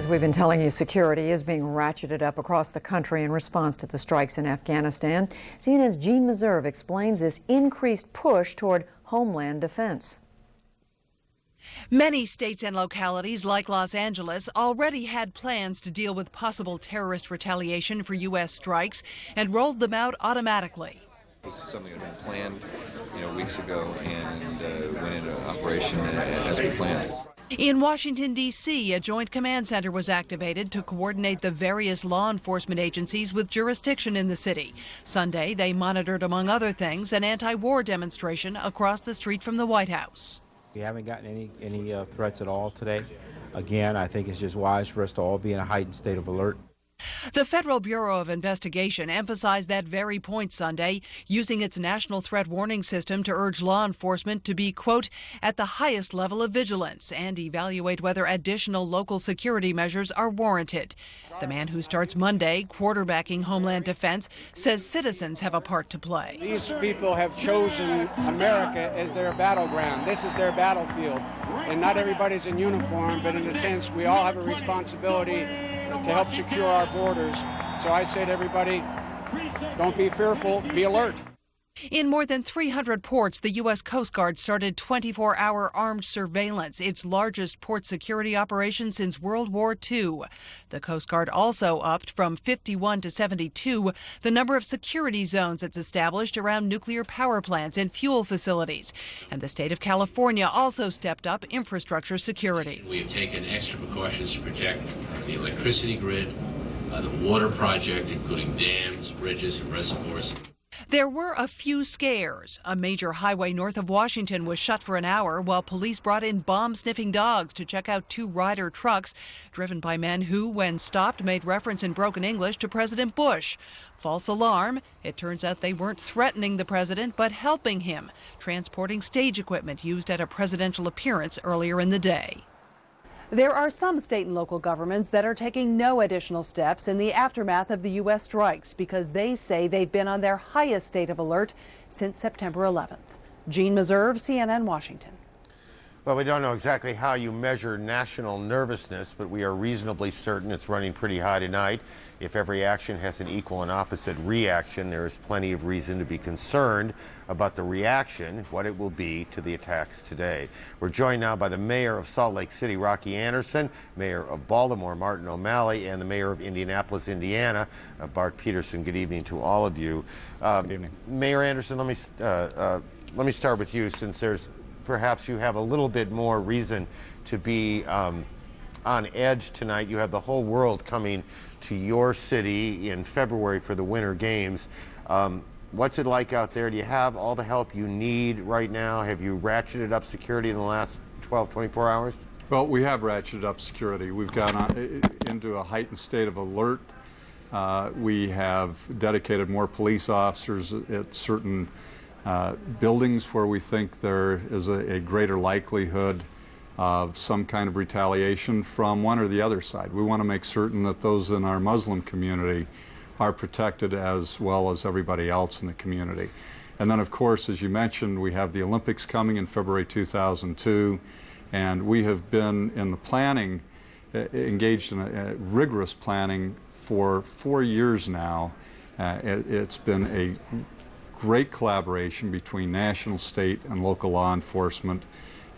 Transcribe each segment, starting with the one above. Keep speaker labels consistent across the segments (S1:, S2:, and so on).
S1: we've been telling you, security is being ratcheted up across the country in response to the strikes in Afghanistan. CNN's Jean Meserve explains this increased push toward homeland defense.
S2: Many states and localities like Los Angeles already had plans to deal with possible terrorist retaliation for U.S. strikes and rolled them out automatically.
S3: This is something that had been planned, weeks ago and went into operation as we planned.
S2: In Washington, D.C., a joint command center was activated to coordinate the various law enforcement agencies with jurisdiction in the city. Sunday, they monitored, among other things, an anti-war demonstration across the street from the White House.
S4: We haven't gotten any threats at all today. Again, I think it's just wise for us to all be in a heightened state of alert.
S2: The Federal Bureau of Investigation emphasized that very point Sunday, using its national threat warning system to urge law enforcement to be, quote, at the highest level of vigilance and evaluate whether additional local security measures are warranted. The man who starts Monday quarterbacking Homeland Defense says citizens have a part to play.
S5: These people have chosen America as their battleground. This is their battlefield. And not everybody's in uniform, but in a sense, we all have a responsibility to help secure our borders. So I say to everybody, don't be fearful, be alert.
S2: In more than 300 ports, the U.S. Coast Guard started 24-hour armed surveillance, its largest port security operation since World War II. The Coast Guard also upped from 51 to 72 the number of security zones it's established around nuclear power plants and fuel facilities. And the state of California also stepped up infrastructure security.
S6: We have taken extra precautions to protect the electricity grid, the water project, including dams, bridges, and reservoirs.
S2: There were a few scares. A major highway north of Washington was shut for an hour while police brought in bomb-sniffing dogs to check out two Ryder trucks driven by men who, when stopped, made reference in broken English to President Bush. False alarm. It turns out they weren't threatening the president, but helping him, transporting stage equipment used at a presidential appearance earlier in the day.
S7: There are some state and local governments that are taking no additional steps in the aftermath of the U.S. strikes because they say they've been on their highest state of alert since September 11th. Jean Meserve, CNN, Washington.
S8: Well, we don't know exactly how you measure national nervousness, but we are reasonably certain it's running pretty high tonight. If every action has an equal and opposite reaction, there is plenty of reason to be concerned about the reaction, what it will be to the attacks today. We're joined now by the mayor of Salt Lake City, Rocky Anderson, mayor of Baltimore, Martin O'Malley, and the mayor of Indianapolis, Indiana, Bart Peterson. Good evening to all of you.
S4: Good evening.
S8: Mayor Anderson, let me start with you, since perhaps you have a little bit more reason to be on edge tonight. You have the whole world coming to your city in February for the Winter Games. What's it like out there? Do you have all the help you need right now? Have you ratcheted up security in the last 12, 24 hours?
S9: Well, we have ratcheted up security. We've gone into a heightened state of alert. We have dedicated more police officers at certain buildings where we think there is a greater likelihood of some kind of retaliation from one or the other side. We want to make certain that those in our Muslim community are protected as well as everybody else in the community. And then, of course, as you mentioned, we have the Olympics coming in February 2002, and we have been in the planning, engaged in a rigorous planning for 4 years now. It's been a great collaboration between national, state, and local law enforcement.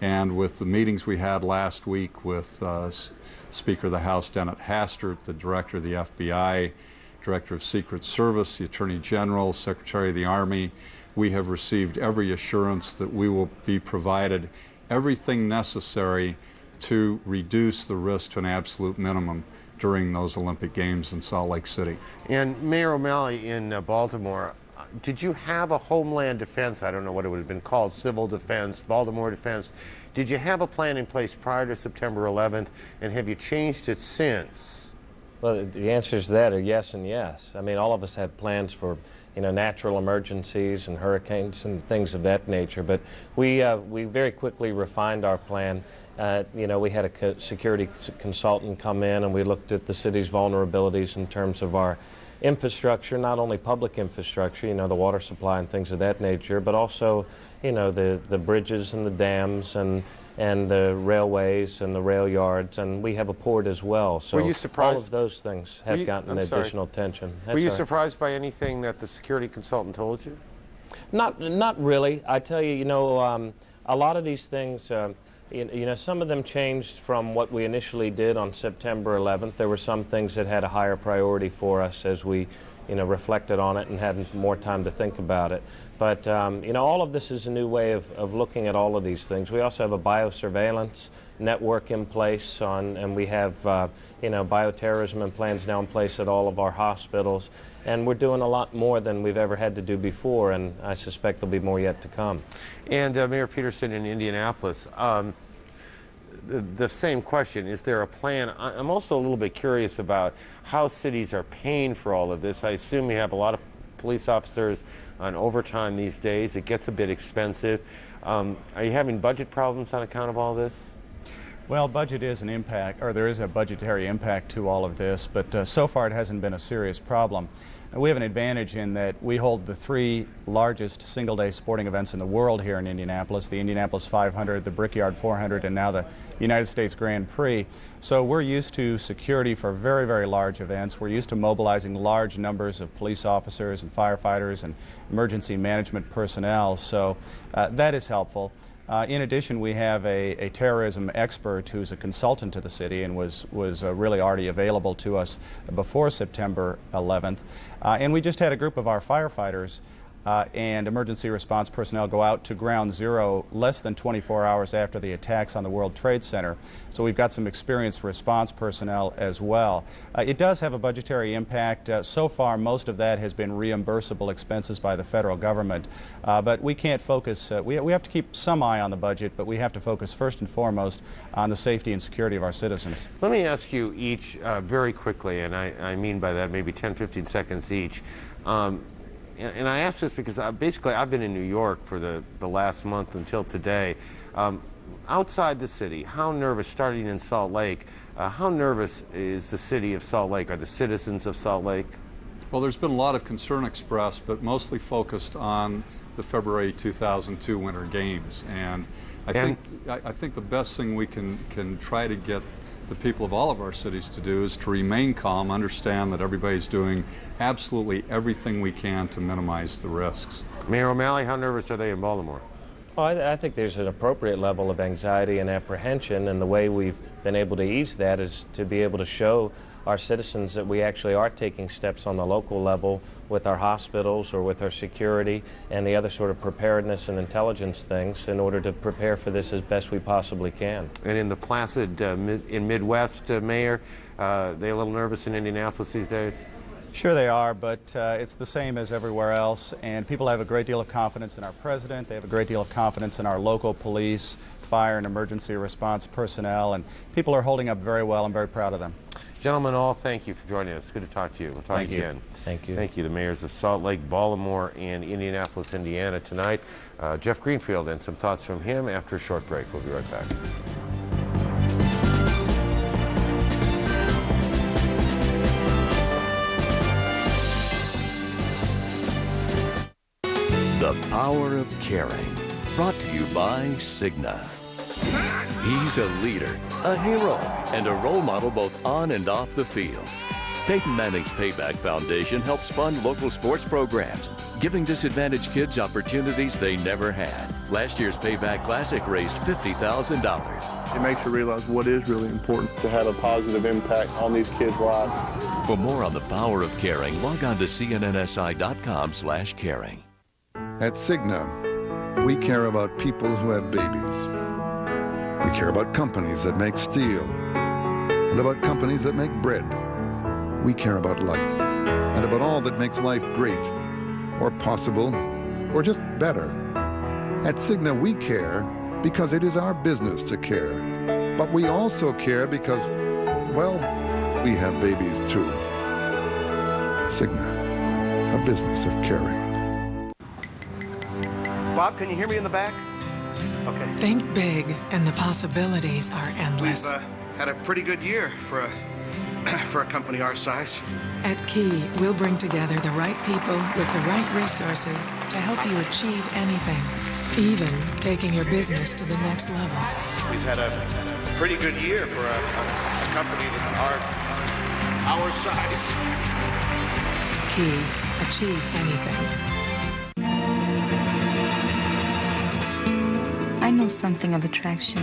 S9: And with the meetings we had last week with Speaker of the House Dennis Hastert, the Director of the FBI, Director of Secret Service, the Attorney General, Secretary of the Army, we have received every assurance that we will be provided everything necessary to reduce the risk to an absolute minimum during those Olympic Games in Salt Lake City.
S8: And Mayor O'Malley in Baltimore, did you have a Homeland Defense, I don't know what it would have been called, Civil Defense, Baltimore Defense, did you have a plan in place prior to September 11th, and have you changed it since?
S10: Well, the answers to that are yes and yes. I mean, all of us had plans for, natural emergencies and hurricanes and things of that nature, but we very quickly refined our plan. We had a security consultant come in, and we looked at the city's vulnerabilities in terms of our infrastructure, not only public infrastructure, you know, the water supply and things of that nature, but also, you know, the bridges and the dams and the railways and the rail yards, and we have a port as well. So
S8: were you surprised?
S10: all of those things have gotten additional attention.
S8: Were you surprised by anything that the security consultant told you?
S10: Not really. I tell you, you know, a lot of these things, you know, some of them changed from what we initially did on September 11th. There were some things that had a higher priority for us as we, you know, reflected on it and had more time to think about it. But, you know, all of this is a new way of looking at all of these things. We also have a biosurveillance network in place, and we have, you know, bioterrorism and plans now in place at all of our hospitals. And we're doing a lot more than we've ever had to do before, and I suspect there'll be more yet to come.
S8: And Mayor Peterson in Indianapolis, the same question, is there a plan? I'm also a little bit curious about how cities are paying for all of this. I assume you have a lot of police officers on overtime these days. It gets a bit expensive. Are you having budget problems on account of all this?
S11: Well, budget is an impact, or there is a budgetary impact to all of this, but so far it hasn't been a serious problem. We have an advantage in that we hold the 3 largest single-day sporting events in the world here in Indianapolis, the Indianapolis 500, the Brickyard 400, and now the United States Grand Prix. So we're used to security for very, very large events. We're used to mobilizing large numbers of police officers and firefighters and emergency management personnel, so that is helpful. In addition, we have a terrorism expert who's a consultant to the city and was really already available to us before September 11th. And we just had a group of our firefighters and emergency response personnel go out to Ground Zero less than 24 hours after the attacks on the World Trade Center. So we've got some experienced response personnel as well. It does have a budgetary impact. So far, most of that has been reimbursable expenses by the federal government. But we can't focus, we have to keep some eye on the budget, but we have to focus first and foremost on the safety and security of our citizens.
S8: Let me ask you each very quickly, and I mean by that maybe 10-15 seconds each. And I ask this because basically I've been in New York for the last month until today. Outside the city, how nervous, starting in Salt Lake, how nervous is the city of Salt Lake? Are the citizens of Salt Lake?
S9: Well, there's been a lot of concern expressed, but mostly focused on the February 2002 Winter Games. And I think the best thing we can try to get the people of all of our cities to do is to remain calm, understand that everybody's doing absolutely everything we can to minimize the risks.
S8: Mayor O'Malley, how nervous are they in Baltimore?
S10: Well, I think there's an appropriate level of anxiety and apprehension, and the way we've been able to ease that is to be able to show our citizens that we actually are taking steps on the local level with our hospitals or with our security and the other sort of preparedness and intelligence things in order to prepare for this as best we possibly can.
S8: And in the placid in Midwest, Mayor, they a little nervous in Indianapolis these days?
S11: Sure they are, but it's the same as everywhere else, and people have a great deal of confidence in our president. They have a great deal of confidence in our local police, fire and emergency response personnel, and people are holding up very well. I'm very proud of them.
S8: Gentlemen, all, thank you for joining us. Good to talk to you. We'll talk again.
S10: Thank you.
S8: Thank you. The mayors of Salt Lake, Baltimore, and Indianapolis, Indiana tonight. Jeff Greenfield and some thoughts from him after a short break. We'll be right back.
S12: The Power of Caring, brought to you by Cigna. He's a leader, a hero, and a role model both on and off the field. Peyton Manning's Payback Foundation helps fund local sports programs, giving disadvantaged kids opportunities they never had. Last year's Payback Classic raised $50,000.
S13: It makes you realize what is really important to have a positive impact on these kids' lives.
S12: For more on the power of caring, log on to cnnsi.com/caring.
S14: At Cigna, we care about people who have babies. We care about companies that make steel and about companies that make bread. We care about life and about all that makes life great or possible or just better. At Cigna, we care because it is our business to care. But we also care because, well, we have babies too. Cigna, a business of caring.
S15: Bob, can you hear me in the back? Okay.
S16: Think big, and the possibilities are endless.
S15: We've had a pretty good year for a for a company our size.
S16: At Key, we'll bring together the right people with the right resources to help you achieve anything, even taking your business to the next level.
S15: We've had a pretty good year for a company our size.
S16: Key, achieve anything.
S17: I know something of attraction.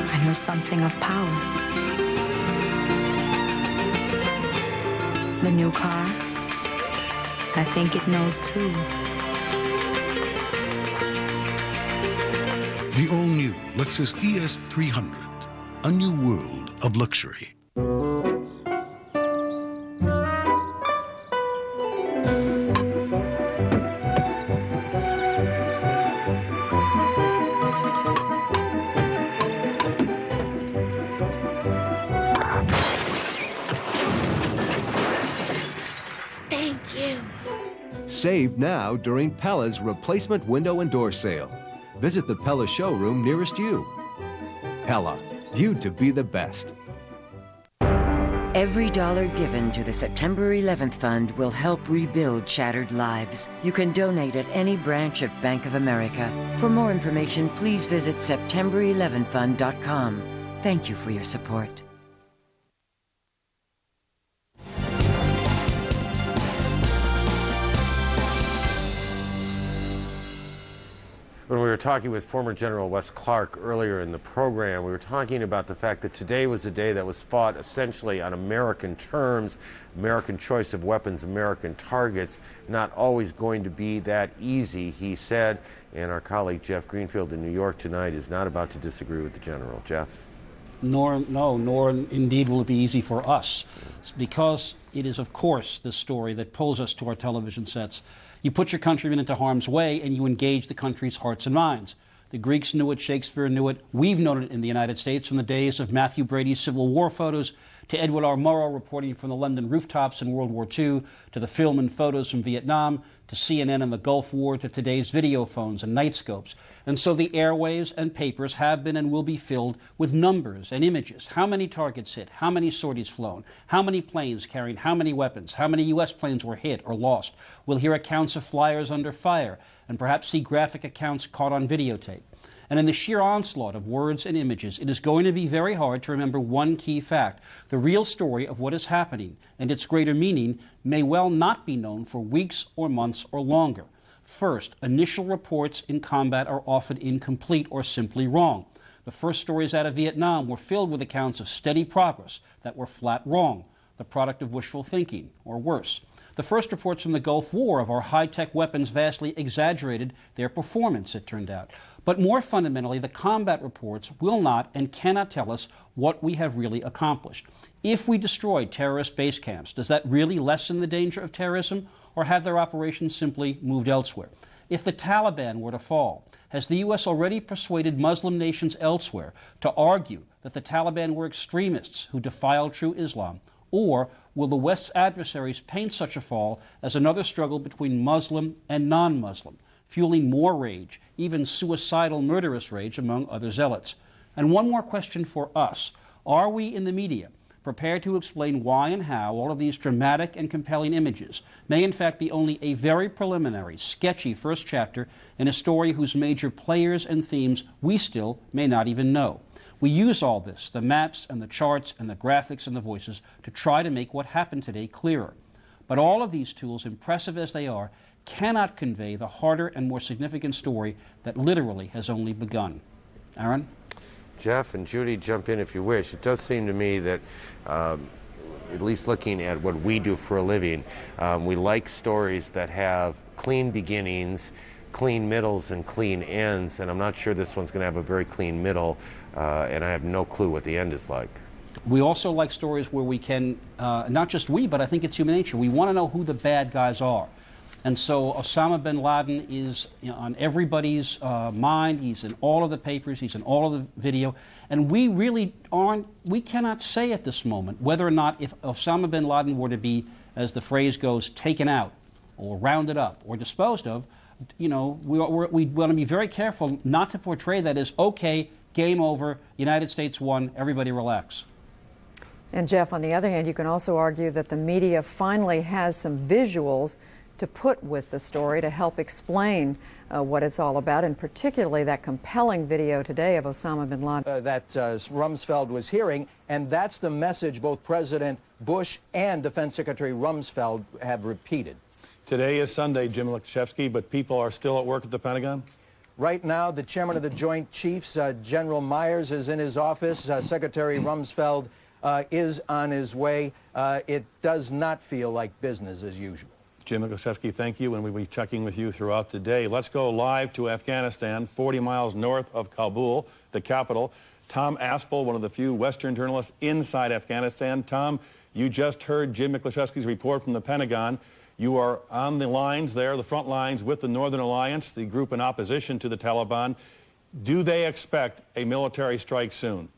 S17: I know something of power. The new car, I think it knows too.
S14: The all-new Lexus ES 300, a new world of luxury.
S18: Thank you.
S19: Save now during Pella's replacement window and door sale. Visit the Pella showroom nearest you. Pella, viewed to be the best.
S20: Every dollar given to the September 11th Fund will help rebuild shattered lives. You can donate at any branch of Bank of America. For more information, please visit September11fund.com. Thank you for your support.
S8: When we were talking with former General Wes Clark earlier in the program, we were talking about the fact that today was a day that was fought essentially on American terms, American choice of weapons, American targets. Not always going to be that easy, he said. And our colleague Jeff Greenfield in New York tonight is not about to disagree with the General. Jeff?
S21: Nor indeed will it be easy for us, because it is, of course, this story that pulls us to our television sets. You put your countrymen into harm's way and you engage the country's hearts and minds. The Greeks knew it, Shakespeare knew it. We've known it in the United States from the days of Matthew Brady's Civil War photos to Edward R. Murrow reporting from the London rooftops in World War II, to the film and photos from Vietnam, to CNN and the Gulf War, to today's video phones and night scopes. And so the airwaves and papers have been and will be filled with numbers and images. How many targets hit? How many sorties flown? How many planes carrying how many weapons? How many U.S. planes were hit or lost? We'll hear accounts of flyers under fire and perhaps see graphic accounts caught on videotape. And in the sheer onslaught of words and images, it is going to be very hard to remember one key fact. The real story of what is happening and its greater meaning may well not be known for weeks or months or longer. First, initial reports in combat are often incomplete or simply wrong. The first stories out of Vietnam were filled with accounts of steady progress that were flat wrong, the product of wishful thinking, or worse. The first reports from the Gulf War of our high-tech weapons vastly exaggerated their performance, it turned out. But more fundamentally, the combat reports will not and cannot tell us what we have really accomplished. If we destroy terrorist base camps, does that really lessen the danger of terrorism, or have their operations simply moved elsewhere? If the Taliban were to fall, has the U.S. already persuaded Muslim nations elsewhere to argue that the Taliban were extremists who defiled true Islam? Or will the West's adversaries paint such a fall as another struggle between Muslim and non-Muslim, fueling more rage, even suicidal, murderous rage among other zealots? And one more question for us. Are we in the media prepared to explain why and how all of these dramatic and compelling images may in fact be only a very preliminary, sketchy first chapter in a story whose major players and themes we still may not even know? We use all this, the maps and the charts and the graphics and the voices, to try to make what happened today clearer. But all of these tools, impressive as they are, cannot convey the harder and more significant story that literally has only begun. Aaron?
S8: Jeff and Judy, jump in if you wish. It does seem to me that, at least looking at what we do for a living, we like stories that have clean beginnings, clean middles, and clean ends, and I'm not sure this one's going to have a very clean middle, and I have no clue what the end is like.
S21: We also like stories where we can, not just we, but I think it's human nature, we want to know who the bad guys are. And so Osama bin Laden is on everybody's mind. He's in all of the papers. He's in all of the video. And we really we cannot say at this moment whether or not if Osama bin Laden were to be, as the phrase goes, taken out or rounded up or disposed of, we want to be very careful not to portray that as, okay, game over, United States won, everybody relax.
S1: And Jeff, on the other hand, you can also argue that the media finally has some visuals to put with the story to help explain what it's all about, and particularly that compelling video today of Osama bin Laden.
S22: That Rumsfeld was hearing, and that's the message both President Bush and Defense Secretary Rumsfeld have repeated.
S23: Today is Sunday, Jim Lukashevsky, but people are still at work at the Pentagon?
S22: Right now, the chairman of the Joint Chiefs, General Myers, is in his office. Secretary Rumsfeld is on his way. It does not feel like business as usual.
S23: Jim Lukashevsky, thank you, and we'll be checking with you throughout the day. Let's go live to Afghanistan, 40 miles north of Kabul, the capital. Tom Aspel, one of the few Western journalists inside Afghanistan. Tom, you just heard Jim Lukashevsky's report from the Pentagon. You are on the lines there, the front lines, with the Northern Alliance, the group in opposition to the Taliban. Do they expect a military strike soon?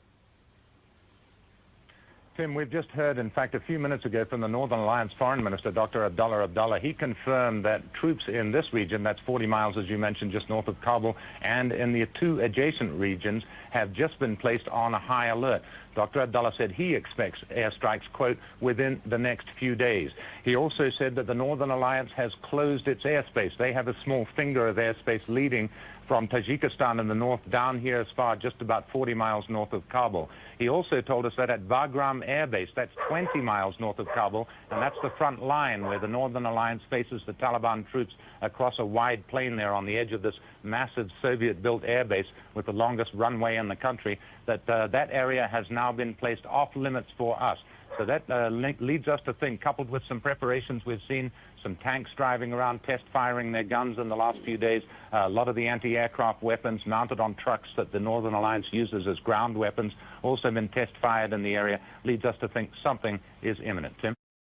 S24: Tim, we've just heard, in fact, a few minutes ago from the Northern Alliance Foreign Minister, Dr. Abdullah. He confirmed that troops in this region, that's 40 miles, as you mentioned, just north of Kabul, and in the two adjacent regions, have just been placed on a high alert. Dr. Abdullah said he expects airstrikes, quote, within the next few days. He also said that the Northern Alliance has closed its airspace. They have a small finger of airspace leading from Tajikistan in the north down here as far just about 40 miles north of Kabul. He also told us that at Bagram Air Base, that's 20 miles north of Kabul, and that's the front line where the Northern Alliance faces the Taliban troops across a wide plain there on the edge of this massive Soviet-built air base with the longest runway in the country, that that area has now been placed off limits for us. So that leads us to think, coupled with some preparations we've seen, some tanks driving around, test firing their guns in the last few days, a lot of the anti-aircraft weapons mounted on trucks that the Northern Alliance uses as ground weapons also been test fired in the area, leads us to think something is imminent. Tim?